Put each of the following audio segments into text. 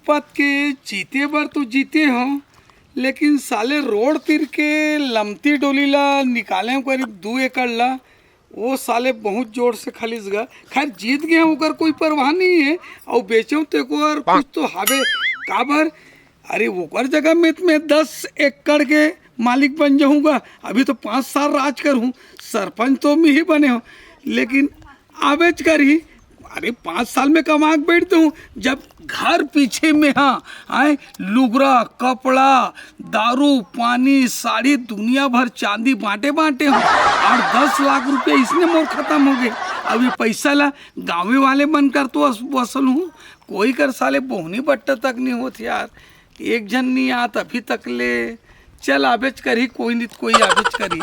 विपत के जीते बर तो जीते हो, लेकिन साले रोड तीर के लमती डोली ला निकाले हो करीब 2 एकड़ ला, वो साले बहुत जोर से खलिस गा। खैर जीत गए ओकर कोई परवाह नहीं है, और बेचो तो और कुछ तो हावे काबर। अरे ओकर जगह में 10 एकड़ के मालिक बन जाऊंगा। अभी तो 5 साल राज करूँ, सरपंच तो मैं ही बने हो, लेकिन आवेज कर ही। अरे 5 साल में कमा के बैठते हूँ, जब घर पीछे में हाँ आए लुगरा कपड़ा दारू पानी साड़ी दुनिया भर चांदी बांटे बांटे हूँ, और 10 लाख रुपये इसने मोर खत्म हो गए। अब ये पैसा ला गाँव वाले बनकर तो वसल हूँ, कोई कर साले बोहनी बट्टा तक नहीं होती यार। एक जन नहीं आत अभी तक ले। चल आवेज करी, कोई नहीं कोई आवेज करी।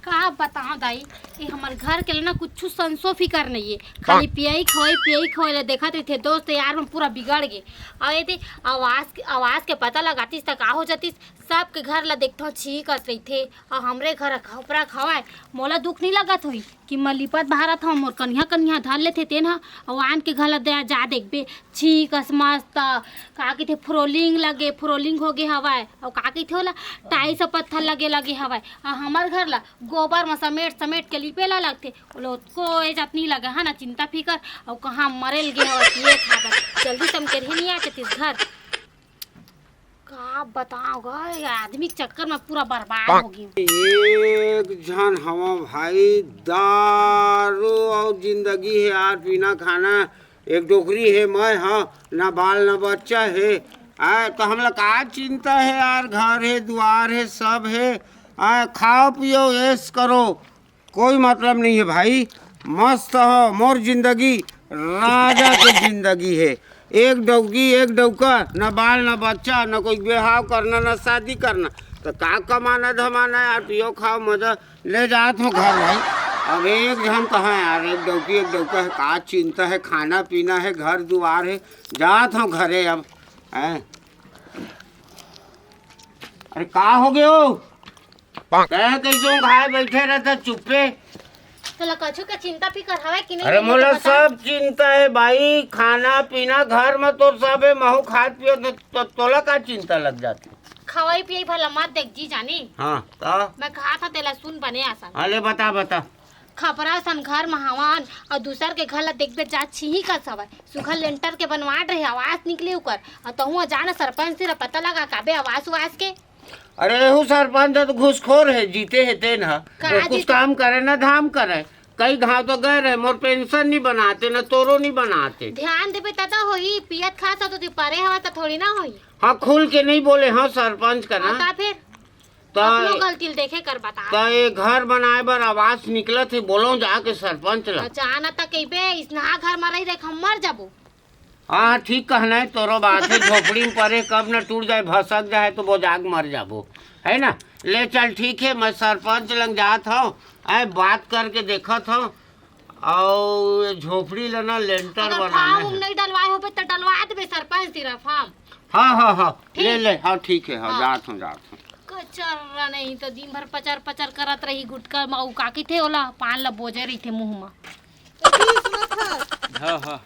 का बताओ दाई, ये हमारे घर के लिए ना कुछ संसो फिकर नहीं है, खाली पियाई खोए देखा थे दोस्त यार में पूरा बिगड़ गए। और ये आवाज के पता लगातीस तक का हो जातीस, सबके घर ला देखते छीक रही थे, और हमरे घर खपरा खवाए मोला दुख नहीं लगत हुई कि मैं लिपत भारत हूँ, मोर कन्या धर लेते तेन और आन के घर ला जा देखबे छीकस मस्त का थे फ्रोलिंग हो गए हवाए, और का थे ओला टाई से पत्थर लगे हवाए, और हमार घर ला गोबर में समेट के लिपे ला लगते कोई जात नहीं लगे है ना चिंता फिकर, और कहाँ मरेल गे हवा जल्दी तुम के नहीं आते इस घर। का बताओगा आदमी के चक्कर में पूरा बर्बाद हो गई। एक जन हवा भाई, दारू और जिंदगी है यार, पीना खाना एक डोकरी है, मैं हाँ ना बाल ना बच्चा है। तो हम लोग का चिंता है यार, घर है द्वार है सब है। खाओ पियो ऐश करो, कोई मतलब नहीं है भाई, मस्त हो। मोर जिंदगी राजा की जिंदगी है, एक डौकी एक डौका, न बाल न बच्चा, न कोई ब्याह करना न शादी करना, तो का कमाना धमाना यार, पियो खाओ मजा ले जात हो घर भाई। अब एक जन कहाँ यार, एक डौकी एक डौका है, का चिंता है, खाना पीना है, घर दुआर है, जात हो घरे अब है। अरे का हो गए हो, कैसे घाय बैठे रहता चुप्पे? तो कछु का चिंता फिकर हवे कि नहीं? अरे मोला सब चिंता है भाई, खाना पीना घर में तो सब है, महू खात पियो तो तोला का चिंता लग जाती। खवाई पियाई भला मत देख जी जानी। हाँ तो मैं कहा था तेला सुन बने आसान। अरे बता खपरा सन घर में हवान, और दूसर के घर ला देखबे जा छिही का सवाय सुखल लेंटर के बनवाट रहे, आवाज निकले ऊपर, और तहुआ जाना सरपंच से पता लगा काबे आवाज के। अरे रेहू सरपंच तो घुसखोर है, जीते है तेन कुछ काम करे ना धाम करे, कई घाव तो गए रहे, मोर पेंशन नहीं बनाते न तोरो नहीं बनाते। ध्यान देबे तदा होई, पियत खासा तो परे हवा तो थोड़ी ना होई। हाँ खुल के नहीं बोले हाँ सरपंच का ना, फिर तो गलती देखे कर बता। तो ये घर बनाए बर आवाज निकला थे, बोलो जाके सरपंच ला। जाना तक कइबे इसना घर में रही देख हम मर जाबो। हाँ ठीक कहना है, तोरो बात है, झोपड़ी में परे कब न टूट जाए भसक जाए तो वो जाग मर जाबो, है ना। ले चल ठीक है, मैं सरपंच लग जात हूँ, बात करके देखा था, और झोपड़ी लेना लेंटर बनाना है। नहीं डलवाए हो तो डलवा देबे सरपंच तेरा फार्म। हाँ ले हाँ ठीक है, हाँ जात हूँ कचरा नहीं तो दिन भर पचर करत रही गुटका माऊ काकी थे ओला पान ला बोझे रही थे मुंह में। हाँ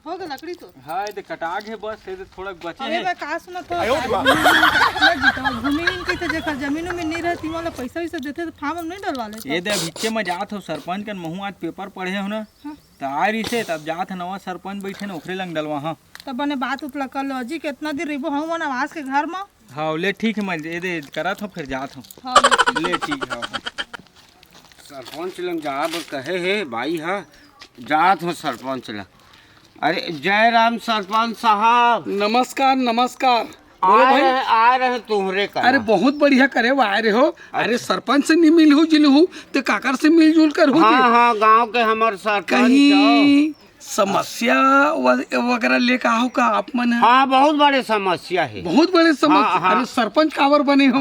हो गया लकड़ी तो हाँ ये कटाग है बस, ये थोड़ा बचे अरे हैं। मैं कहा सुना था भूमि की तो देखा जमीनों में नहीं रहती वाला पैसा वैसा देते तो फार्म नहीं डलवा लेते। ये दे भिच्चे में जात हो सरपंच के महू आज पेपर पढ़े हो ना, तो आ रही से तब जात नवा सरपंच बैठे ना ओखरे लंग डलवा। हाँ तब बने बात उतला कर लो जी, कितना दिन रही हम आवाज के घर में। हाँ ले ठीक है, मैं ये दे करत हूँ फिर जात हूँ। ले ठीक है, सरपंच लग जा कहे है भाई, हाँ जात हूँ सरपंच लग। अरे जय राम सरपंच साहब। नमस्कार। आ रहे तुम्हारे का। अरे बहुत बढ़िया करे वो आए रहे हो। अरे सरपंच से नहीं मिल जिलहू तो काकर से मिलजुल कर हो। हाँ गांव के हमारे सरपंच कहीं समस्या वगैरह लेकर आओ का आप मन? हाँ बहुत बड़े समस्या है, बहुत बड़े समस्या। हाँ। अरे सरपंच कावर बने हो?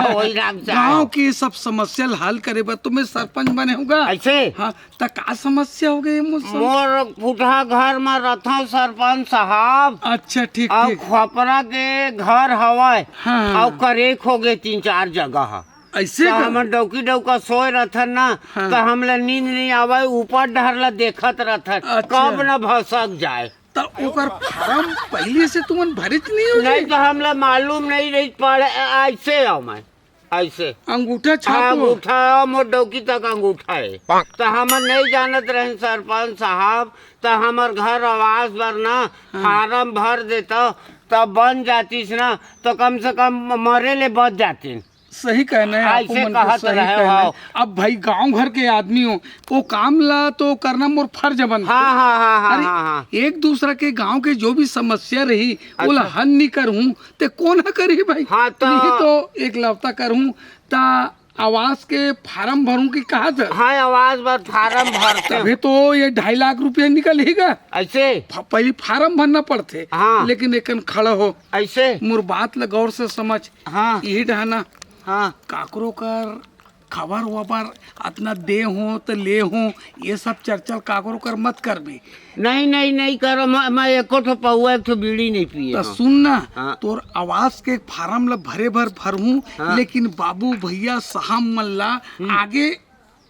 वही गाँव की सब समस्या हल करे बस तुम्हें सरपंच बने होगा ऐसे। हाँ तो का समस्या हो गई मोर फुटहा घर में रथा सरपंच साहब। अच्छा ठीक खपरा के घर हवाए, हाँ। और करेक हो गए 3-4 जगह। ऐसे तो का? हमर डौकी डौका सोए रहथन ना हाँ। तो हमला नींद नहीं आवे, ऊपर डहरला देखत रहथन अच्छा। कब न भसक जाए। तो ओकर फार्म पहले से तुमन भरित नहीं हो नहीं तो हमला मालूम नहीं रही पड़े, ऐसे आओ मैं ऐसे अंगूठा हाँ, छापो। अंगूठा मोर डौकी तक अंगूठा है। तो हमर नहीं जानत रहे सरपंच साहब, तो हमर घर आवास बर ना फार्म भर देता तब बन जातीस ना, तो कम से कम मरे ले बच जाती। सही कहना है आपको, ऐसे मन को कहत सही रहे कहना है। हो। अब भाई गांव घर के आदमी हो, वो काम ला तो करना मोर फर्ज बनता। हाँ हाँ हाँ हाँ अरे हाँ हाँ। एक दूसरा के गांव के जो भी समस्या रही वो ला हल नहीं करूँ ते कौन करी भाई। हाँ, तो- नहीं तो एक लवता करूँ ता आवास के फार्म भरूं की कहा था। हाँ आवाज बार फार्म भरते तभी तो ये 2.5 लाख रुपया निकलेगा। ऐसे पहले फार्म भरना पड़ते, हाँ। लेकिन एकन खड़ा हो ऐसे मोर बात ल गौर से समझ। हाँ यही ढहाना हाँ काकरो कर खबर वबर अपना दे हो तो ले हो, ये सब चर्चा काकरो कर मत कर भी। नहीं नहीं नहीं करो, मैं एको ठो पौआ एक ठो बीड़ी नहीं पिए तो हूँ। सुन ना, हाँ। तोर आवास के फार्म ला भरे भर भरूं, हाँ। लेकिन बाबू भैया साहब मल्ला आगे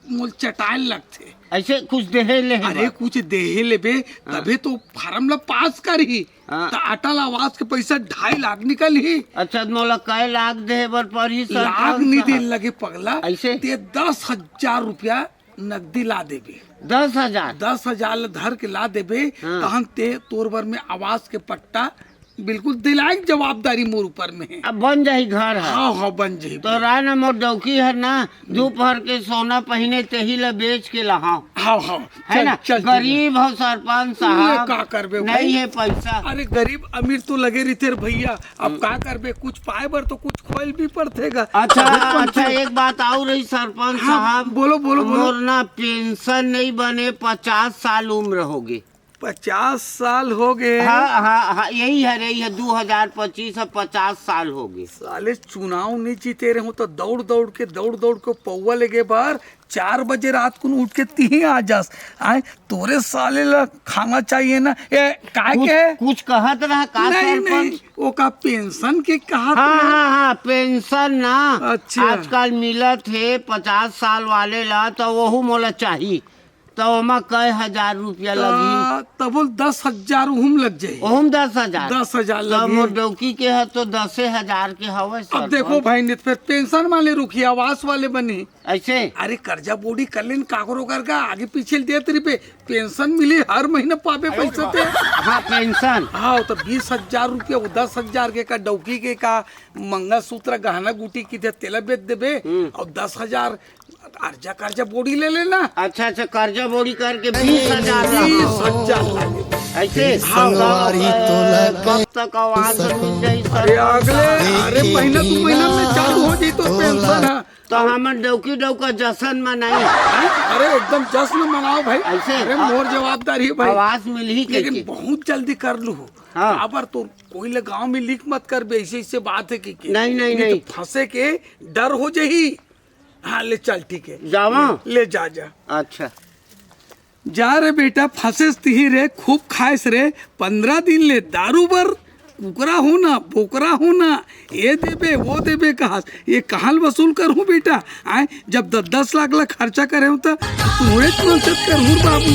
मोल चटाइल लगते। ऐसे कुछ देहे ले अरे कुछ देहे लेबे तबे तो फार्म ला पास करी। हाँ। तो अटल आवास के पैसा 2.5 लाख निकल ही। अच्छा मोला कै लाख देहे बर पड़ी लाख नहीं दे लगे पगला, ऐसे? ते 10,000 रुपया नकदी ला देबे। 10,000 10,000 धर के ला देबे, हाँ। तहन ते तोर बर में आवास के पट्टा बिल्कुल दिलायक जवाबदारी मोर ऊपर में है। अब बन जाही घर है। हाँ हाँ बन जाही। तो राय ना मोर डौकी है ना, दोपहर के सोना पहने तेही ला बेच के लहाओ, हाँ हाँ है ना। गरीब हो सरपंच साहब, का करबे भाई? नहीं है पैसा। अरे गरीब अमीर तो लगे रहते रे भैया, अब का करबे, कुछ पाए बर तो कुछ खोल भी पड़तेगा। अच्छा अच्छा एक बात और रही सरपंच हाँ, साहब, बोलो बोलो बोलो। मोर ना पेंशन नहीं बने, 50 साल उम्र होगी। 50 साल हो गए। हाँ हाँ हाँ यही है 2025 अब 50 साल हो गए। साले चुनाव नहीं जीते रहे हो तो दौड़ दौड़ के पौवा लेगे बार 4 बजे रात को उठ के तीही आ जास आए तोरे साले ला खाना चाहिए ना। ए काय के कुछ कहत रहा का नहीं नहीं सरपंच? वो का पेंशन के कहा हाँ हाँ हाँ पेंशन ना अच्छा। आजकल मिलत है 50 साल वाले ला, तो वहू मोला चाहिए, तो ओमा कई हजार रुपया लगी। तब बोल 10,000 उहुम लग जाये। ओहम 10,000 10,000 तो लगी। मोर डौकी के है तो 10,000 के हवे अब सरपंच। देखो भाई नित पे पेंशन वाले रुकी आवास वाले बने। ऐसे अरे कर्जा बोड़ी कर लेन काकरो कर का आगे पीछे दे तेरी पे पेंशन मिली हर महीने पावे पैसा ते। हाँ पेंशन हाँ तो 20,000 रुपया 10,000 के का डौकी के का मंगलसूत्र गहना गुटी की दे तेला बेच देबे और 10,000 कर्जा बोड़ी ले लेना। अच्छा अच्छा कर्जा बोड़ी करके 20,000 20,000 ऐसे कब तक आवाज मिल जाई अरे सर? अरे महीना 2 महीना में चालू हो जाई तो पेंशन है। तो हमर डौकी डौका जशन में नहीं अरे एकदम जश्न मनाओ भाई। ऐसे? अरे मोर जवाबदारी है भाई। आवाज मिल ही लेकिन कैसे? बहुत जल्दी कर लू। हाँ। अबर तो कोई ले गाँव में लीक मत कर बे, ऐसे बात है कि नहीं, नहीं, नहीं। तो फंसे के डर हो जाही। हाँ ले चल ठीक है जावा ले जा जा अच्छा जा रे बेटा, फंसे तिही रे खूब खाएस रे 15 दिन ले दारू बर कुकरा हो ना बोकरा हो ना, ये देबे वो देबे कहा ये कहाल वसूल कर हूँ बेटा। आए जब 10 लाख ला खर्चा करे हूँ तो थोड़े तुरंत कर हूँ बाबू।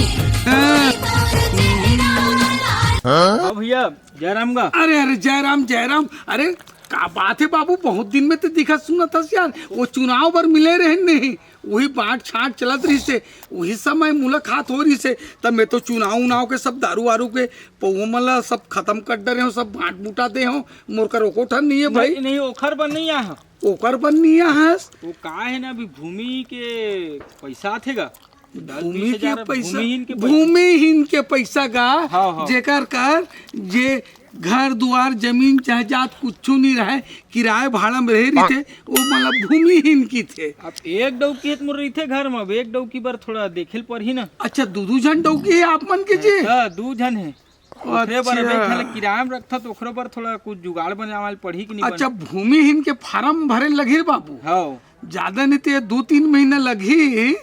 हाँ। भैया जयराम का अरे अरे जयराम अरे का बात है बाबू, बहुत दिन में तो दिखा सुना था यार। वो चुनाव पर मिले रहे नहीं, वही बांट छाट चलत रही से, वही समय मुलाकात हो रही से। तब मैं तो चुनाव के सब दारू वारू के पौवा मला सब खत्म कर डरे हो, सब बांट बूटा दे हो। मोर कर ओको ठन नहीं है भाई। नहीं, नहीं ओखर बन नहीं आहा ओकर बन नहीं है। वो का है ना अभी भूमि के पैसा थेगा भूमि के पैसा, भूमिहीन के भूमिहीन के पैसा का हाँ, हाँ। जेकर कर जे घर दुआर जमीन जायदाद कुछ नहीं रहे, किराए भाड़ा में रह रही थे, वो मतलब भूमिहीन की थे। अब एक डौकी मुर रही थे घर में, अब एक डौकी बार थोड़ा देखेल पर ही ना। अच्छा दू झन डौकी है आप मन के जी। हाँ, 2 जन है ओकरे बार अब एक अच्छा। ठन किराया में रखता तो ओकरे बार थोड़ा कुछ जुगाड़ बनावल पढ़ी कि नहीं अच्छा भूमिहीन के फार्म भरे लगे बाबू, हाँ ज्यादा नहीं तो 2-3 महीना लगी।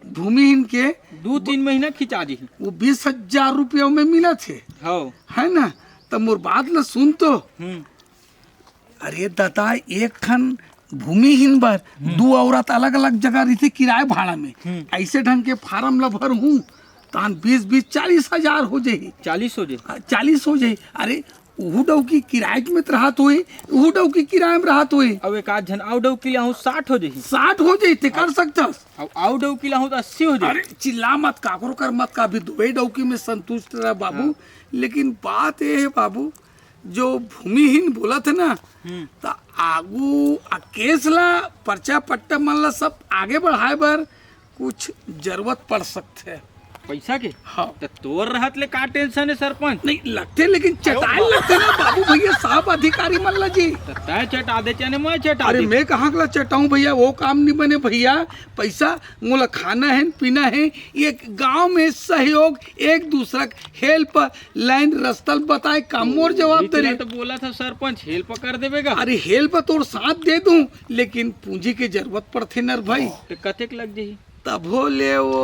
भूमिहीन के 2-3 महीना खिंचा दी। वो 20,000 रुपया में मिला थे, हाँ है ना। तब मोर बात ल सुन तो। हम्म अरे दादा एक खन भूमिहीन बर दो औरत अलग अलग जगह रहती किराए भाड़ा में, ऐसे ढंग के फार्म ला भर हूँ तान 20-40 हो जाही 40 हो जे 40 हो जाही। अरे उहू डव की किराए में रहत हुए, उहू डव की किराए में रहत हुए, अब एक आध जन आउ डव के लिए हूँ 60 हो जाही 60 हो जाही ते कर सकतस। अब आउ डव के लिए हूँ तो 80 हो जाही। अरे चिल्ला मत, काकरो कर मत का भी दुबई डौकी में संतुष्ट रह बाबू। लेकिन बात ये है बाबू, जो भूमिहीन बोला थे ना तो आगू केस ला पर्चा पट्टा मन ला सब आगे बढ़ाए बर कुछ जरूरत पड़ सकते है पैसा के हाँ। तो तोर रहत ले का टेंशन है सरपंच? नहीं लगते, लेकिन चटाई लगते ना बाबू भैया साहब अधिकारी मन ला जी। तो तय चटा दे चाहे मैं चटा अरे दे। मैं कहाँ कला चटाऊं भैया, वो काम नहीं बने भैया। पैसा मोला खाना है पीना है, ये गांव में सहयोग एक दूसरा हेल्प लाइन रस्तल बताए काम मोर जवाब दे। तो बोला था सरपंच हेल्प कर देवेगा। अरे हेल्प तोर साथ दे दूं, लेकिन पूंजी की जरूरत पड़थे नर भाई। तो कतेक लग जाही? तब ले वो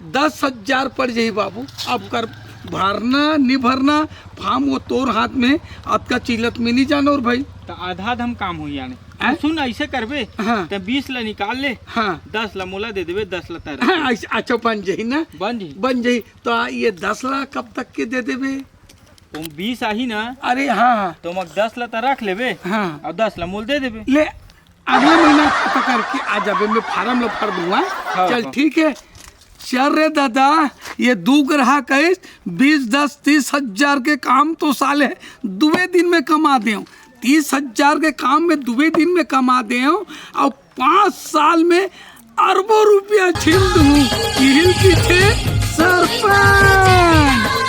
10,000 पड़ जाही बाबू। अब कर भरना नहीं भरना फार्म वो तोर हाथ में, आपका चिलत में नहीं जानो भाई। तो आधा हम काम हुई यानी हैं? सुन ऐसे करबे हाँ। तो 20 ला निकाल ले, हाँ 10 ला मोला दे देवे, 10 ला तारा हाँ अच्छा बन जाही ना, बन जी। बन जाही। तो ये 10 लाख कब तक के दे देवे? तुम 20 आही ना अरे हाँ तो मग 10 ला तो रख लेबे हाँ और 10 ला मोल दे देबे। ले अगले महीना पकड़ के आ जाबे, मैं फार्म ला भर दूंगा। हाँ, चल हाँ। ठीक है। चल रे दादा, ये 2 ग्राहक है 20-10-30 हजार के काम तो साले दुबे दिन में कमा दे, 30,000 के काम में दुबे दिन में कमा दे और 5 साल में अरबों रुपया छीन दूँ। सरपंच